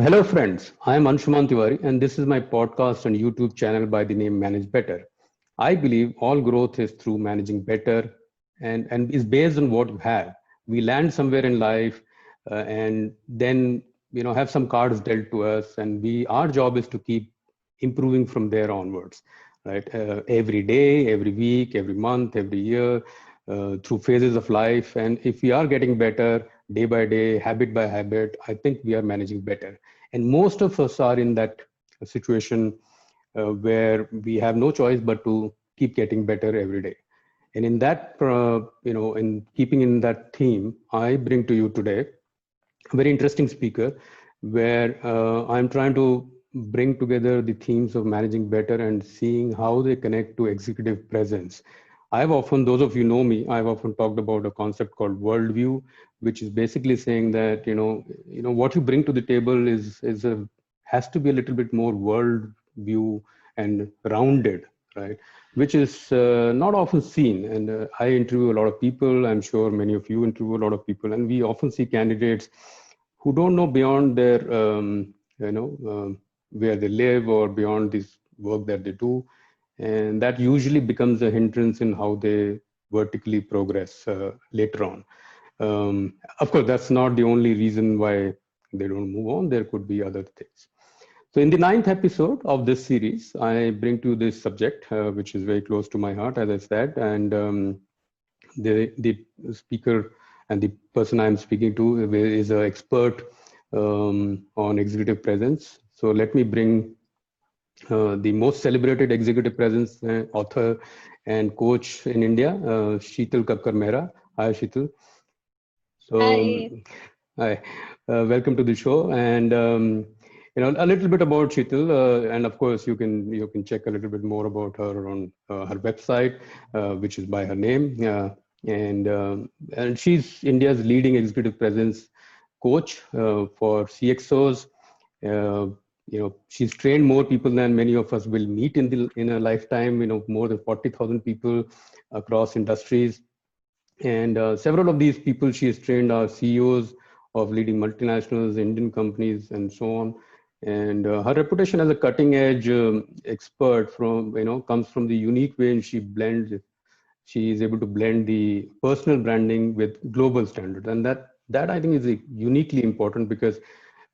Hello, friends. I am Anshuman Tiwari, and this is my podcast and YouTube channel by the name Manage Better. I believe all growth is through managing better and is based on what you have. We land somewhere in life and then have some cards dealt to us, and our job is to keep improving from there onwards, right? Every day, every week, every month, every year, through phases of life. And if we are getting better day by day, habit by habit, I think we are managing better. And most of us are in that situation where we have no choice but to keep getting better every day. And in that, in keeping in that theme, I bring to you today a very interesting speaker where I'm trying to bring together the themes of managing better and seeing how they connect to executive presence. I've often, those of you know me, I've often talked about a concept called worldview, which is basically saying that what you bring to the table has to be a little bit more world view and rounded, right? Which is not often seen. And I interview a lot of people. I'm sure many of you interview a lot of people, and we often see candidates who don't know beyond their where they live or beyond this work that they do, and that usually becomes a hindrance in how they vertically progress later on. Of course, that's not the only reason why they don't move on. There could be other things. So in the ninth episode of this series, I bring to this subject, which is very close to my heart, as I said, and the speaker and the person I'm speaking to is an expert on executive presence. So let me bring the most celebrated executive presence author and coach in India, Sheetal Kakkar Mehra. Hi, Sheetal. So, Hi. hi, welcome to the show, and a little bit about Sheetal, and of course you can check a little bit more about her on her website, which is by her name, and she's India's leading executive presence coach for CXOs. Uh, she's trained more people than many of us will meet in a lifetime. More than 40,000 people across industries, and several of these people she has trained are CEOs of leading multinationals, Indian companies, and so on. And her reputation as a cutting edge expert comes from the unique way she blends. She is able to blend the personal branding with global standards, and that I think is uniquely important because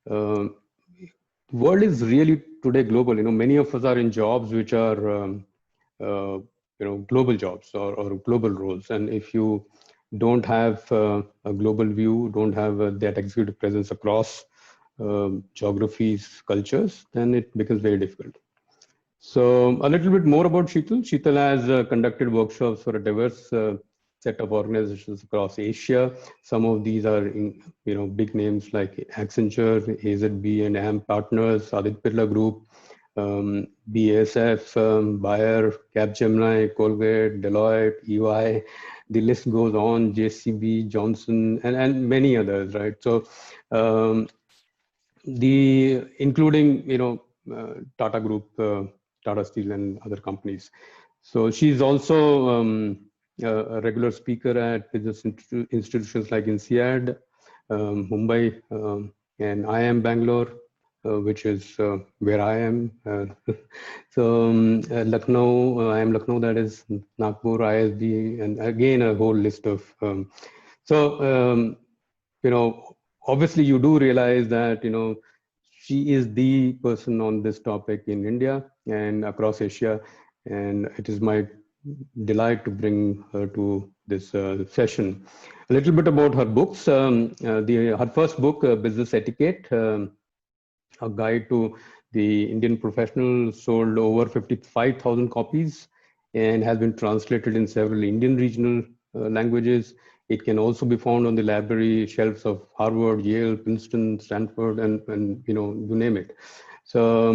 uh, world is really today global. Many of us are in jobs which are uh, global jobs or global roles, and if you don't have a global view, don't have that executive presence across geographies, cultures, then it becomes very difficult. So a little bit more about Sheetal. Sheetal has conducted workshops for a diverse set of organizations across Asia. Some of these are, big names like Accenture, AZB and AM Partners, Aditya Birla Group, BASF, Bayer, Capgemini, Colgate, Deloitte, EY. The list goes on. JCB, Johnson, and many others, right? So the including Tata Group, Tata Steel, and other companies. So she's also a regular speaker at business institutions like INSEAD, Mumbai, and IIM Bangalore, which is where I am. So Lucknow, I am Lucknow, that is Nagpur, ISB, and again a whole list of. So you know, obviously you do realize that she is the person on this topic in India and across Asia, and it is my delight to bring her to this session. A little bit about her books. Her first book, Business Etiquette, a guide to the Indian professional, sold over 55,000 copies and has been translated in several Indian regional languages. It can also be found on the library shelves of Harvard, Yale, Princeton, Stanford, and you name it. So,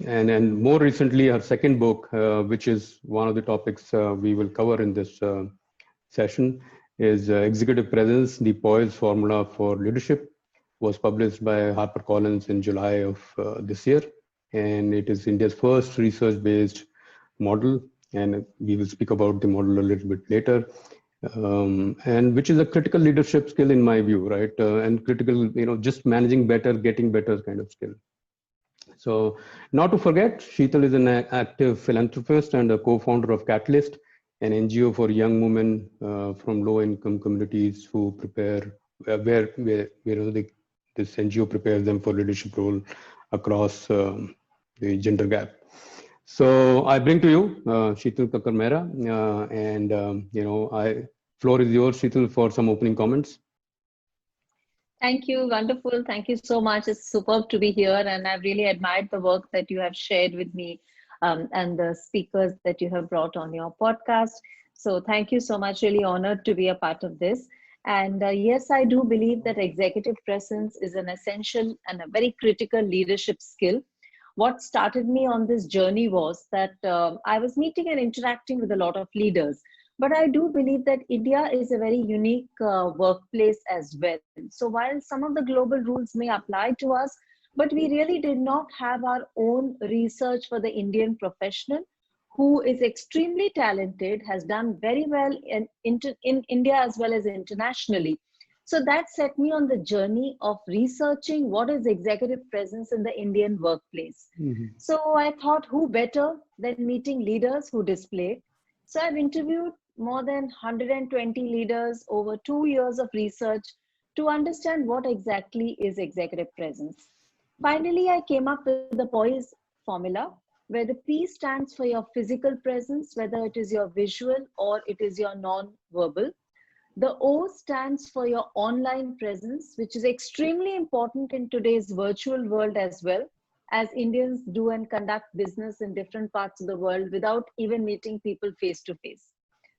and more recently, her second book, which is one of the topics we will cover in this session, is Executive Presence, the Poise Formula for Leadership, was published by HarperCollins in July of this year. And it is India's first research-based model. And we will speak about the model a little bit later. and which is a critical leadership skill in my view, right? And critical, just managing better, getting better kind of skill. So, not to forget, Sheetal is an active philanthropist and a co-founder of Catalyst, an NGO for young women from low-income communities who prepare where this NGO prepares them for leadership role across the gender gap. So I bring to you Sheetal Kakkar Mehra, and floor is yours, Sheetal, for some opening comments. Thank you. Wonderful. Thank you so much. It's superb to be here. And I've really admired the work that you have shared with me and the speakers that you have brought on your podcast. So thank you so much. Really honored to be a part of this. And yes, I do believe that executive presence is an essential and a very critical leadership skill. What started me on this journey was that I was meeting and interacting with a lot of leaders. But I do believe that India is a very unique workplace as well. So while some of the global rules may apply to us, but we really did not have our own research for the Indian professional who is extremely talented, has done very well in India as well as internationally. So that set me on the journey of researching what is executive presence in the Indian workplace. Mm-hmm. So I thought, who better than meeting leaders who display? So I've interviewed more than 120 leaders over 2 years of research to understand what exactly is executive presence. Finally, I came up with the POISE formula, where the P stands for your physical presence, whether it is your visual or it is your non-verbal. The O stands for your online presence, which is extremely important in today's virtual world as well, as Indians do and conduct business in different parts of the world without even meeting people face to face.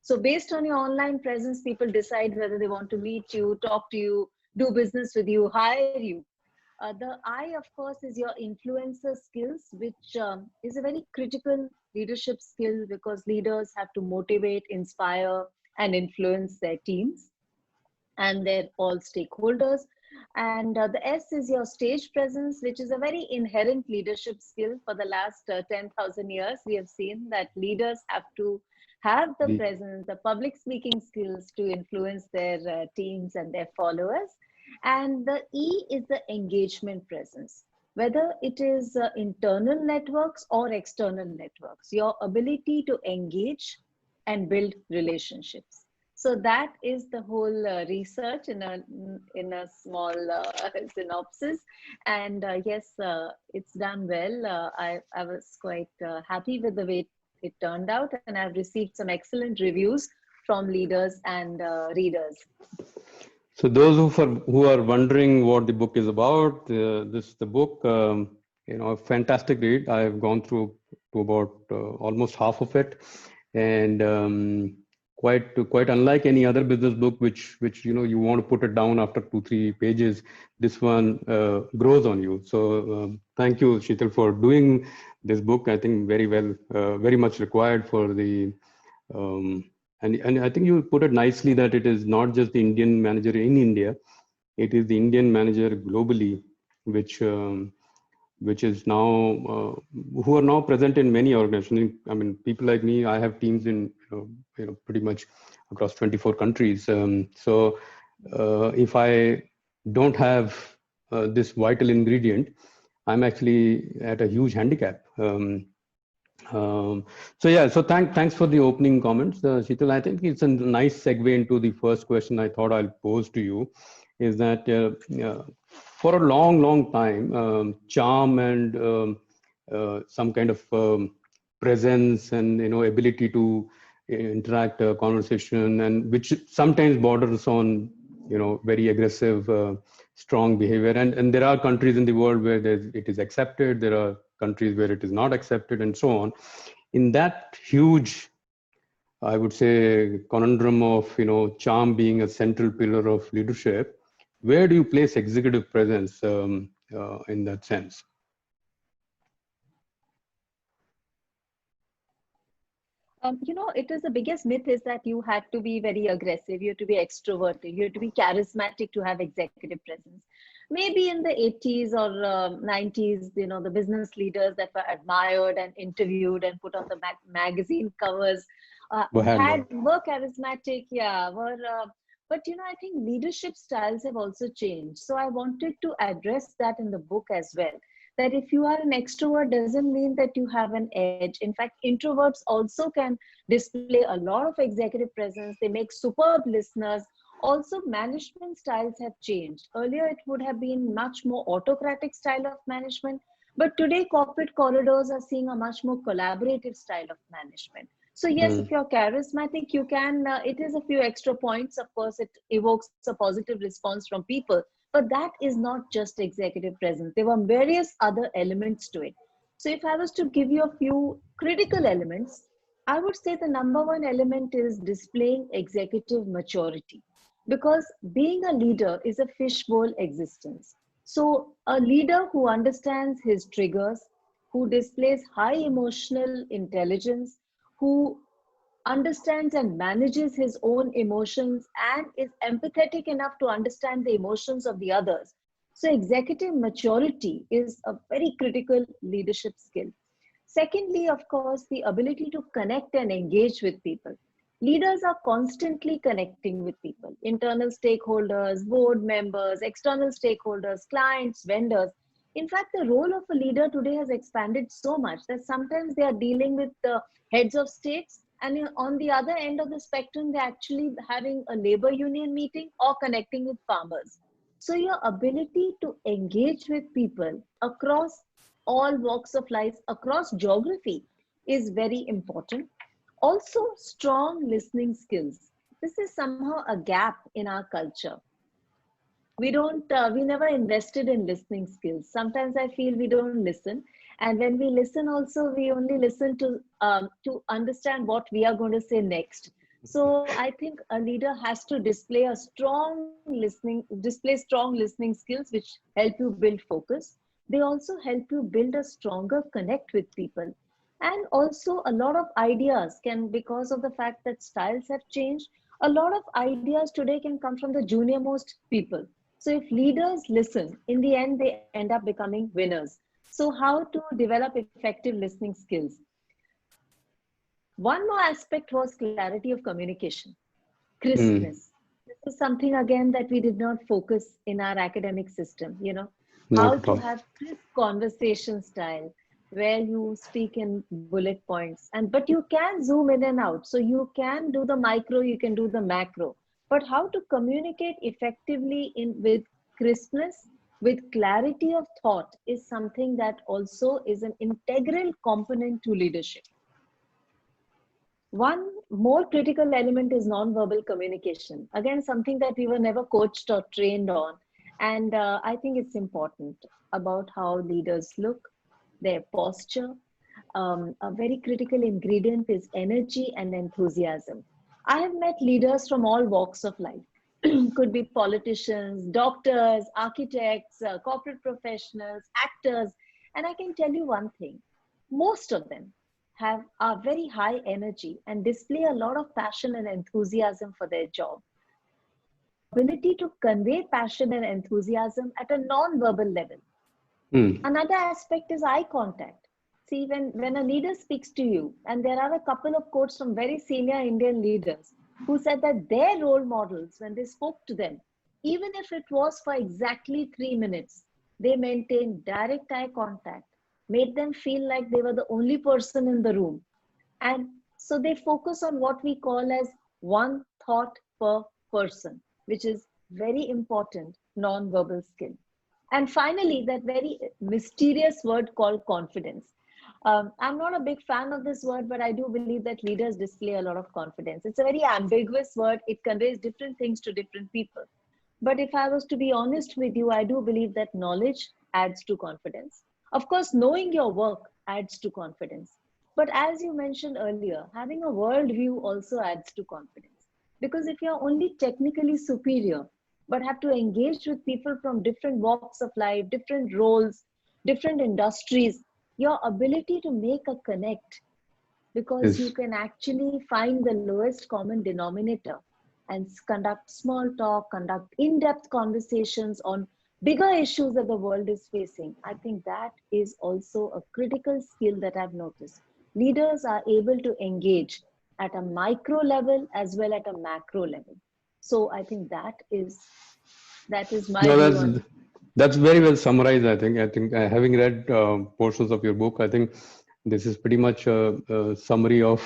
So based on your online presence, people decide whether they want to meet you, talk to you, do business with you, hire you. The I, of course, is your influencer skills, which is a very critical leadership skill because leaders have to motivate, inspire, and influence their teams and their all stakeholders. And the S is your stage presence, which is a very inherent leadership skill. For the last 10,000 years, we have seen that leaders have to have the presence, the public speaking skills to influence their teams and their followers. And the E is the engagement presence, whether it is internal networks or external networks, your ability to engage and build relationships. So that is the whole research in a small synopsis. And yes, it's done well. I was quite happy with the way it turned out, and I've received some excellent reviews from leaders and readers. So those who are wondering what the book is about, the book, a fantastic read. I've gone through to about almost half of it, and quite unlike any other business book, which you want to put it down after 2-3 pages. This one grows on you. So thank you, Sheetal, for doing this book. I think very well, very much required for the. And I think you put it nicely that it is not just the Indian manager in India, it is the Indian manager globally, which is now who are now present in many organizations. I mean, people like me, I have teams in pretty much across 24 countries. So if I don't have this vital ingredient, I'm actually at a huge handicap. So thanks for the opening comments, Sheetal. I think it's a nice segue into the first question I thought I'll pose to you, is that for a long time, charm and some kind of presence and ability to interact a conversation, and which sometimes borders on very aggressive, strong behavior. And there are countries in the world where it is accepted. There are countries where it is not accepted, and so on. In that huge, I would say, conundrum of charm being a central pillar of leadership, where do you place executive presence in that sense? It is the biggest myth is that you had to be very aggressive, you had to be extroverted, you had to be charismatic to have executive presence. Maybe in the 80s or 90s, the business leaders that were admired and interviewed and put on the magazine covers were charismatic, yeah, but I think leadership styles have also changed. So I wanted to address that in the book as well. That if you are an extrovert doesn't mean that you have an edge. In fact, introverts also can display a lot of executive presence. They make superb listeners. Also, management styles have changed. Earlier, it would have been much more autocratic style of management, but today corporate corridors are seeing a much more collaborative style of management. So yes, if you're charismatic, you can, it is a few extra points. Of course, it evokes a positive response from people, but that is not just executive presence. There were various other elements to it. So if I was to give you a few critical elements, I would say the number one element is displaying executive maturity, because being a leader is a fishbowl existence. So a leader who understands his triggers, who displays high emotional intelligence, who understands and manages his own emotions and is empathetic enough to understand the emotions of the others. So, executive maturity is a very critical leadership skill. Secondly, of course, the ability to connect and engage with people. Leaders are constantly connecting with people, internal stakeholders, board members, external stakeholders, clients, vendors. In fact, the role of a leader today has expanded so much that sometimes they are dealing with the heads of states, and on the other end of the spectrum, they're actually having a labor union meeting or connecting with farmers. So, your ability to engage with people across all walks of life, across geography, is very important. Also, strong listening skills. This is somehow a gap in our culture. We never invested in listening skills. Sometimes I feel we don't listen, and when we listen also, we only listen to understand what we are going to say next. So I think a leader has to display strong listening skills, which help you build focus. They also help you build a stronger connect with people. And also a lot of ideas can, because of the fact that styles have changed, a lot of ideas today can come from the junior most people. So if leaders listen, in the end, they end up becoming winners. So how to develop effective listening skills? One more aspect was clarity of communication, crispness. This is something again that we did not focus in our academic system, Not how at to all. have crisp conversation style where you speak in bullet points, and but you can zoom in and out. So you can do the micro, you can do the macro. But how to communicate effectively in with crispness, with clarity of thought, is something that also is an integral component to leadership. One more critical element is non-verbal communication. Again, something that we were never coached or trained on. And I think it's important about how leaders look, their posture. A very critical ingredient is energy and enthusiasm. I have met leaders from all walks of life. Could be politicians, doctors, architects, corporate professionals, actors. And I can tell you one thing, most of them have are very high energy and display a lot of passion and enthusiasm for their job. The ability to convey passion and enthusiasm at a non-verbal level. Another aspect is eye contact. See, when a leader speaks to you, and there are a couple of quotes from very senior Indian leaders who said that their role models, when they spoke to them, even if it was for exactly 3 minutes, they maintained direct eye contact, made them feel like they were the only person in the room. And so they focus on what we call as one thought per person, which is very important non-verbal skill. And finally, that very mysterious word called confidence. I'm not a big fan of this word, but I do believe that leaders display a lot of confidence. It's a very ambiguous word. It conveys different things to different people. But if I was to be honest with you, I do believe that knowledge adds to confidence. Of course, knowing your work adds to confidence. But as you mentioned earlier, having a worldview also adds to confidence. Because if you're only technically superior, but have to engage with people from different walks of life, different roles, different industries, your ability to make a connect, because you Yes. can actually find the lowest common denominator and conduct small talk, conduct in-depth conversations on bigger issues that the world is facing. I think that is also a critical skill that I've noticed. Leaders are able to engage at a micro level as well at a macro level. So I think that is my No, view on. that's very well summarized. I think having read portions of your book, I think this is pretty much a summary of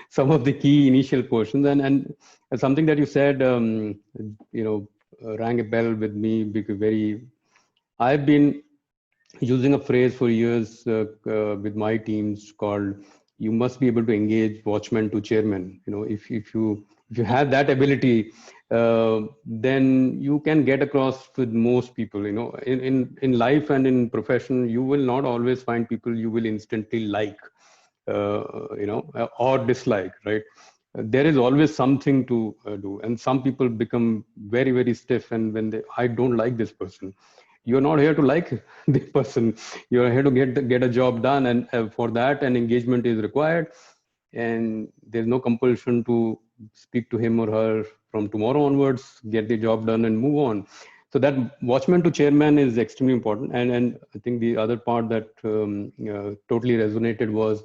some of the key initial portions, and something that you said, you know, rang a bell with me because very. I've been using a phrase for years with my teams called "you must be able to engage watchman to chairman." You know, if you have that ability, then you can get across with most people. You know, in life and in profession, you will not always find people you will instantly like, or dislike, right? There is always something to do, and some people become very, very stiff. And when I don't like this person, you're not here to like the person. You're here to get a job done, and for that, an engagement is required, and there's no compulsion to speak to him or her from tomorrow onwards. Get the job done and move on. So that watchman to chairman is extremely important. And I think the other part that totally resonated was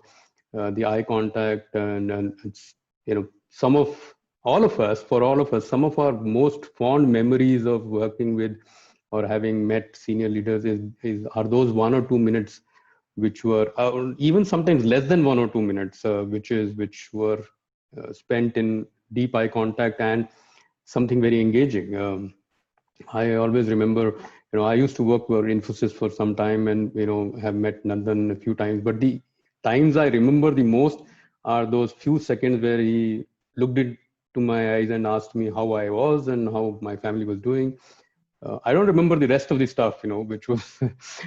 the eye contact, and it's, you know, some of all of us for all of us, some of our most fond memories of working with or having met senior leaders is are those 1 or 2 minutes which were even sometimes less than 1 or 2 minutes, which were spent in deep eye contact and something very engaging. I always remember, you know, I used to work for Infosys for some time, and you know, have met Nandan a few times. But the times I remember the most are those few seconds where he looked into my eyes and asked me how I was and how my family was doing. I don't remember the rest of the stuff, you know, which was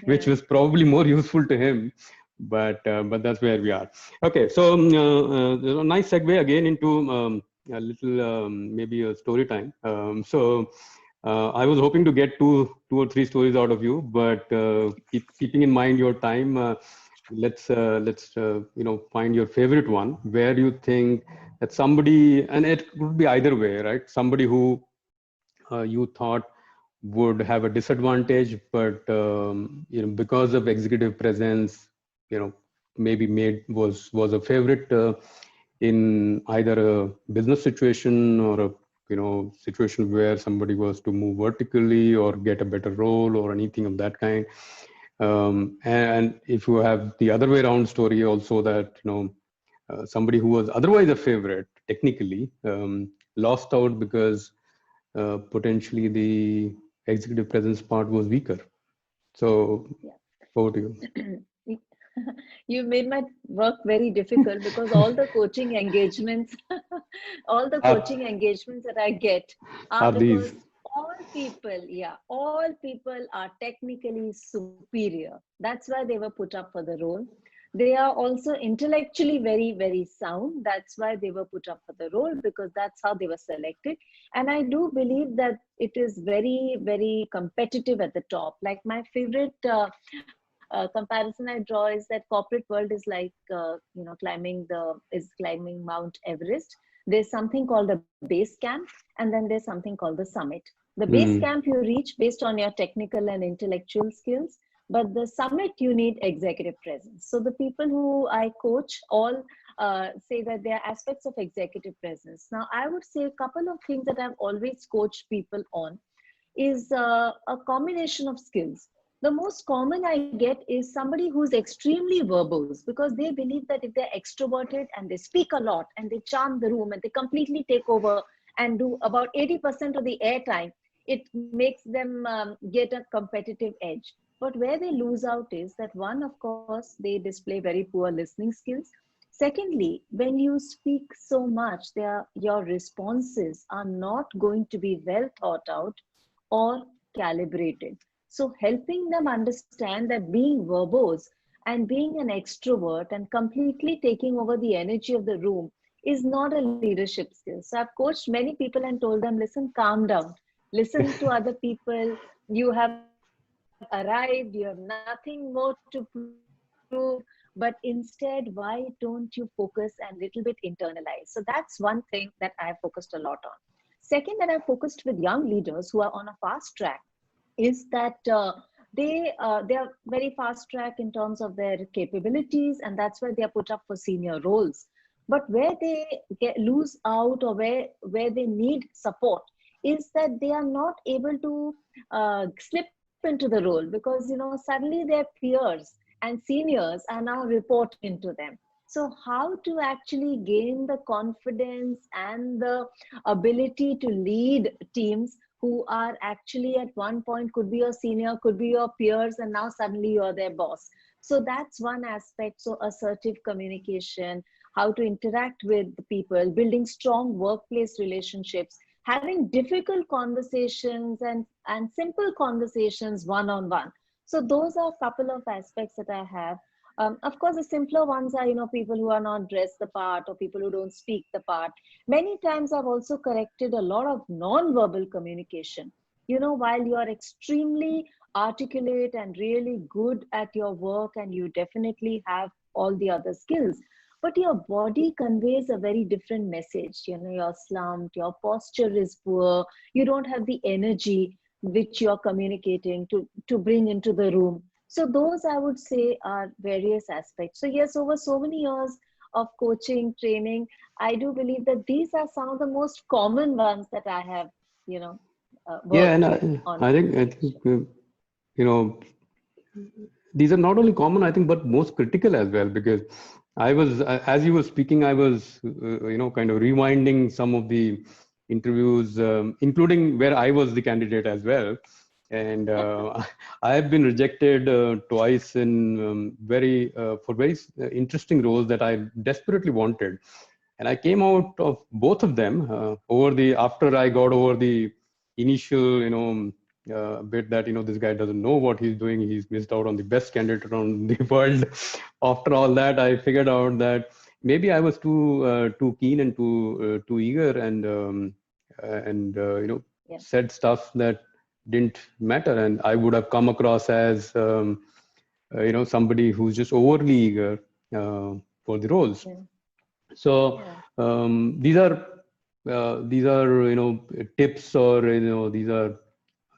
which Yeah. was probably more useful to him, but that's where we are. Okay, so a nice segue again into a little maybe a story time. I was hoping to get two or three stories out of you, but keeping in mind your time, let's you know, find your favorite one where you think that somebody, and it could be either way, right? Somebody who you thought would have a disadvantage, but you know, because of executive presence, you know, maybe made was a favorite in either a business situation or a, you know, situation where somebody was to move vertically or get a better role or anything of that kind. And if you have the other way around story also, that, you know, somebody who was otherwise a favorite technically lost out because potentially the executive presence part was weaker. So Yeah. over to you. You made my work very difficult because all the coaching engagements, all the Are, coaching engagements that I get are are these? because all people are technically superior. That's why they were put up for the role. They are also intellectually very, very sound. That's why they were put up for the role, because that's how they were selected. And I do believe that it is very, very competitive at the top. Like my favorite comparison I draw is that corporate world is like climbing Mount Everest. There's something called the base camp, and then there's something called the summit. The base Hmm. camp you reach based on your technical and intellectual skills, but the summit you need executive presence. So the people who I coach all say that there are aspects of executive presence. Now I would say a couple of things that I've always coached people on is a combination of skills. The most common I get is somebody who's extremely verbose, because they believe that if they're extroverted and they speak a lot and they charm the room and they completely take over and do about 80% of the airtime, it makes them get a competitive edge. But where they lose out is that, one, of course, they display very poor listening skills. Secondly, when you speak so much, your responses are not going to be well thought out or calibrated. So, helping them understand that being verbose and being an extrovert and completely taking over the energy of the room is not a leadership skill. So, I've coached many people and told them, listen, calm down, listen to other people. You have arrived, you have nothing more to prove, but instead, why don't you focus and little bit internalize? So, that's one thing that I have focused a lot on. Second, that I've focused with young leaders who are on a fast track is that they are very fast track in terms of their capabilities, and that's why they are put up for senior roles. But where they lose out, or where they need support, is that they are not able to slip into the role, because suddenly their peers and seniors are now reporting into them. So how to actually gain the confidence and the ability to lead teams who are actually at one point could be your senior, could be your peers, and now suddenly you're their boss. So that's one aspect. So assertive communication, how to interact with the people, building strong workplace relationships, having difficult conversations and simple conversations one on one. So those are a couple of aspects that I have. Of course, the simpler ones are, people who are not dressed the part, or people who don't speak the part. Many times I've also corrected a lot of non-verbal communication. While you are extremely articulate and really good at your work, and you definitely have all the other skills, but your body conveys a very different message. You're slumped, your posture is poor, you don't have the energy which you're communicating to bring into the room. So those, I would say, are various aspects. So yes, over so many years of coaching, training, I do believe that these are some of the most common ones that I have, Yeah, worked and with on. I think you know these are not only common, I think, but most critical as well, because as you were speaking, I was kind of rewinding some of the interviews, including where I was the candidate as well. And I have been rejected twice in for very interesting roles that I desperately wanted. And I came out of both of them after I got over the initial bit that this guy doesn't know what he's doing, he's missed out on the best candidate around the world. After all that, I figured out that maybe I was too keen and too eager, and Yeah. said stuff that didn't matter, and I would have come across as somebody who's just overly eager for the roles. Yeah. So Yeah. these are tips, or these are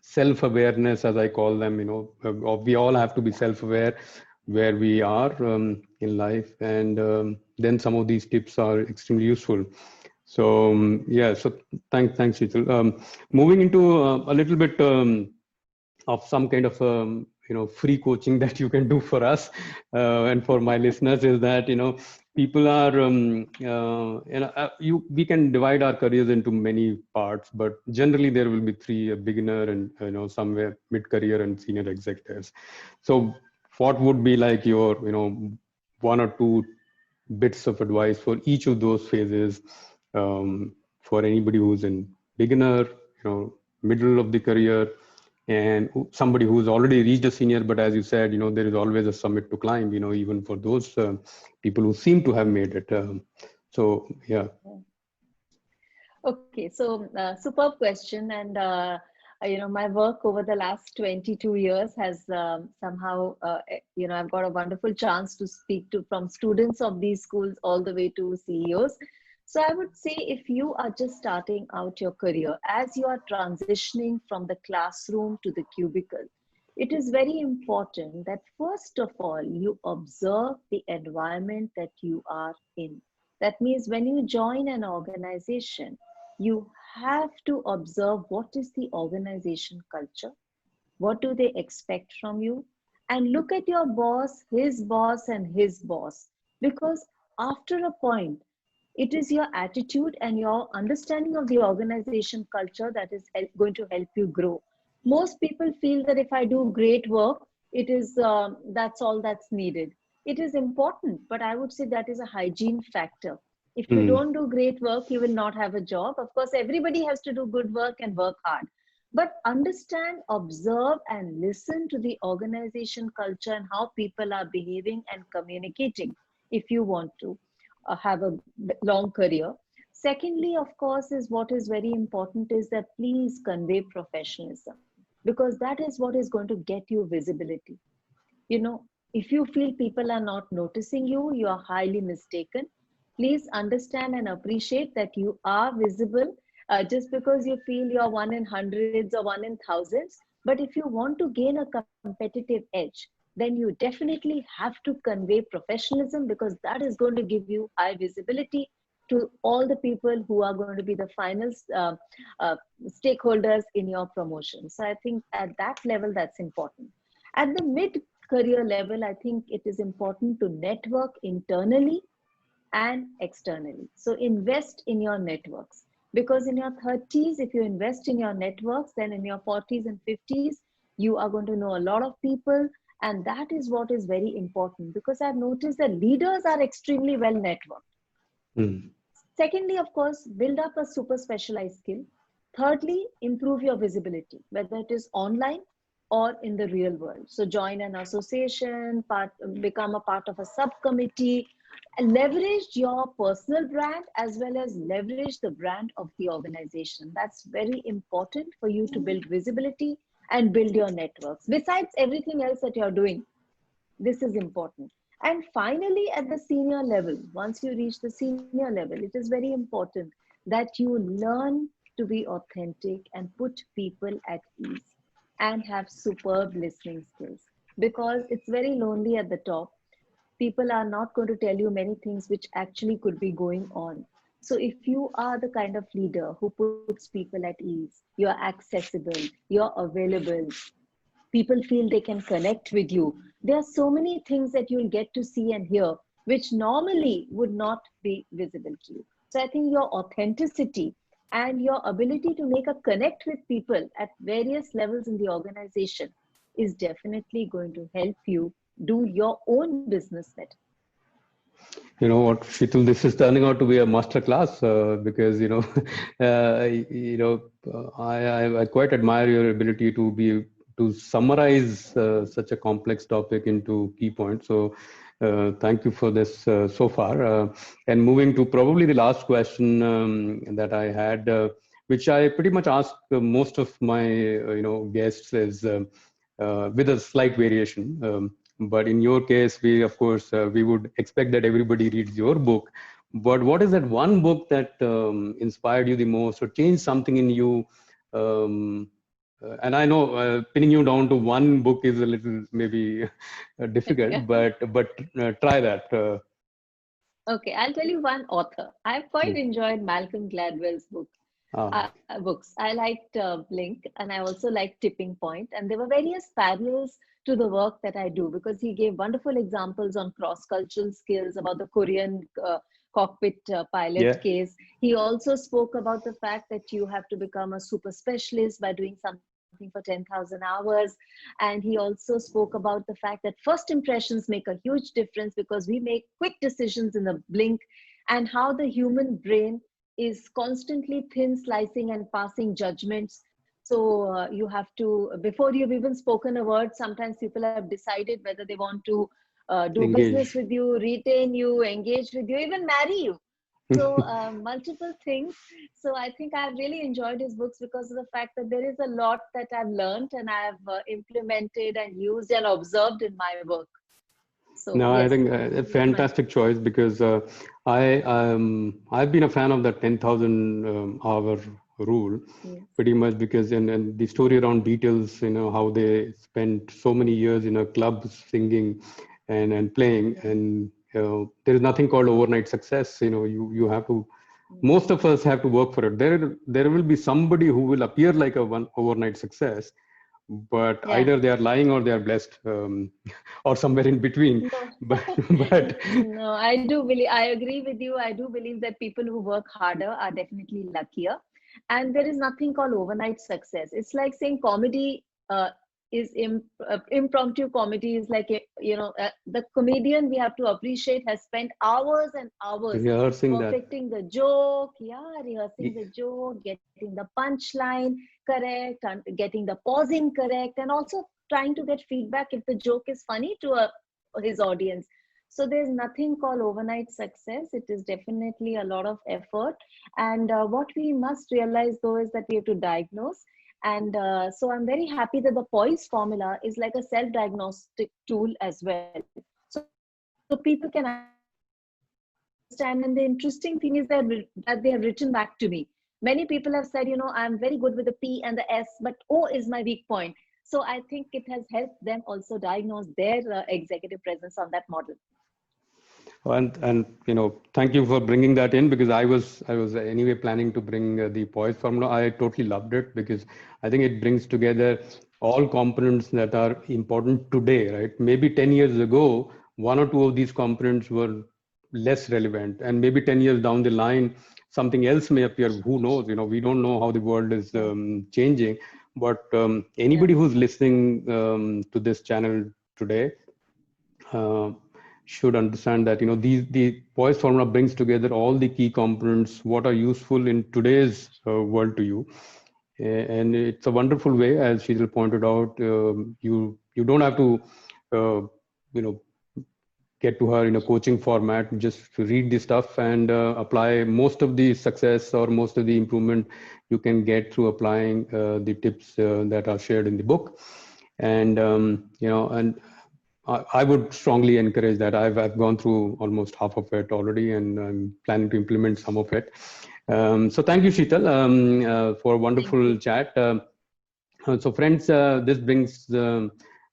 self-awareness, as I call them. We all have to be Yeah. self-aware where we are in life, and then some of these tips are extremely useful. So yeah, so thanks Sheetal. Moving into a little bit of some kind of free coaching that you can do for us and for my listeners, is that people are we can divide our careers into many parts, but generally there will be three: a beginner, and somewhere mid-career, and senior executives. So what would be like your one or two bits of advice for each of those phases, for anybody who's in beginner, middle of the career, and somebody who's already reached a senior? But as you said, there is always a summit to climb, even for those people who seem to have made it. So yeah. Okay, so superb question, and my work over the last 22 years has somehow, I've got a wonderful chance to speak to from students of these schools all the way to CEOs. So I would say, if you are just starting out your career, as you are transitioning from the classroom to the cubicle, it is very important that first of all, you observe the environment that you are in. That means when you join an organization, you have to observe what is the organization culture, what do they expect from you, and look at your boss, and his boss. Because after a point, it is your attitude and your understanding of the organization culture that is going to help you grow. Most people feel that if I do great work, it is that's all that's needed. It is important, but I would say that is a hygiene factor. If you Mm. don't do great work, you will not have a job. Of course, everybody has to do good work and work hard, but understand, observe, and listen to the organization culture and how people are behaving and communicating if you want to have a long career. Secondly, of course, is what is very important is that please convey professionalism, because that is what is going to get you visibility. you know if you feel people are not noticing you, you are highly mistaken. Please understand and appreciate that you are visible. Just because you feel you're one in hundreds or one in thousands, but if you want to gain a competitive edge, then you definitely have to convey professionalism, because that is going to give you high visibility to all the people who are going to be the final uh, stakeholders in your promotion. So I think at that level, that's important. At the mid career level, I think it is important to network internally and externally. So invest in your networks, because in your 30s, if you invest in your networks, then in your 40s and 50s, you are going to know a lot of people. And that is what is very important, because I've noticed that leaders are extremely well networked. Mm. Secondly, of course, build up a super specialized skill. Thirdly, improve your visibility, whether it is online or in the real world. So join an association, become a part of a subcommittee, leverage your personal brand as well as leverage the brand of the organization. That's very important for you to build visibility and build your networks. Besides everything else that you're doing, this is important. And finally, at the senior level, once you reach the senior level, it is very important that you learn to be authentic and put people at ease and have superb listening skills, because it's very lonely at the top. People are not going to tell you many things which actually could be going on. So if you are the kind of leader who puts people at ease, you're accessible, you're available, people feel they can connect with you, there are so many things that you'll get to see and hear which normally would not be visible to you. So I think your authenticity and your ability to make a connect with people at various levels in the organization is definitely going to help you do your own business better. You know what, Shitul, this is turning out to be a master class because I quite admire your ability to summarize such a complex topic into key points. So thank you for this so far. And moving to probably the last question that I had, which I pretty much ask most of my guests, is with a slight variation. But in your case, we of course we would expect that everybody reads your book. But what is that one book that inspired you the most or changed something in you? And I know pinning you down to one book is a little maybe difficult, but try that. Okay, I'll tell you one author. I've quite Please. enjoyed Malcolm Gladwell's Ah, books. I liked Blink, and I also liked Tipping Point. And there were various parallels to the work that I do, because he gave wonderful examples on cross-cultural skills about the Korean cockpit pilot yeah. case. He also spoke about the fact that you have to become a super specialist by doing something for 10,000 hours. And he also spoke about the fact that first impressions make a huge difference, because we make quick decisions in a blink, and how the human brain is constantly thin slicing and passing judgments. So you have to, before you've even spoken a word, sometimes people have decided whether they want to do business Engage. with you, retain you, engage with you, even marry you. So multiple things. So I think I've really enjoyed his books because of the fact that there is a lot that I've learned and I've implemented and used and observed in my work. So No, I yes, think a fantastic choice, because I've been a fan of the 10,000 hour rule, yes. pretty much, because and the story around Beatles, how they spent so many years in a club singing and playing, Yeah. and there is nothing called overnight success. You have to. Most of us have to work for it. There will be somebody who will appear like a one overnight success, but Yeah. either they are lying or they are blessed, or somewhere in between. No, But but no, I do believe, I agree with you. I do believe that people who work harder are definitely luckier. And there is nothing called overnight success. It's like saying comedy is impromptu comedy is like, the comedian we have to appreciate has spent hours and hours rehearsing that. perfecting the joke, yeah, rehearsing the joke, getting the punchline correct, and getting the pausing correct, and also trying to get feedback if the joke is funny to his audience. So there's nothing called overnight success. It is definitely a lot of effort. And what we must realize though is that we have to diagnose. And so I'm very happy that the POISE formula is like a self-diagnostic tool as well. So people can understand. And the interesting thing is that they have written back to me. Many people have said, I'm very good with the P and the S, but O is my weak point. So I think it has helped them also diagnose their executive presence on that model. And thank you for bringing that in, because I was anyway planning to bring the POISE formula. I totally loved it because I think it brings together all components that are important today, right? Maybe 10 years ago, one or two of these components were less relevant, and maybe 10 years down the line, something else may appear. Who knows? We don't know how the world is changing. But anybody who's listening to this channel today, should understand that the POISE formula brings together all the key components what are useful in today's world to you. And it's a wonderful way, as Sheetal pointed out. You don't have to get to her in a coaching format. Just to read the stuff and apply. Most of the success or most of the improvement you can get through applying the tips that are shared in the book. And and I would strongly encourage that. I've gone through almost half of it already, and I'm planning to implement some of it. So thank you, Sheetal, for a wonderful chat. So friends, this brings to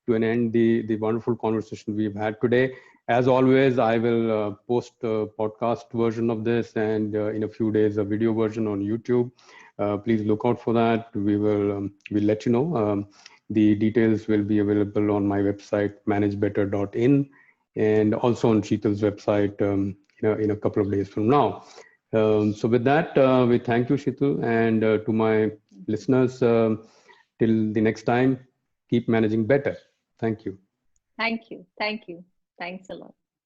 an end the wonderful conversation we've had today. As always, I will post a podcast version of this, and in a few days, a video version on YouTube. Please look out for that. We'll let you know. The details will be available on my website, managebetter.in, and also on Sheetal's website in a couple of days from now. So with that, we thank you, Sheetal, and to my listeners, till the next time, keep managing better. Thank you. Thank you. Thank you. Thanks a lot.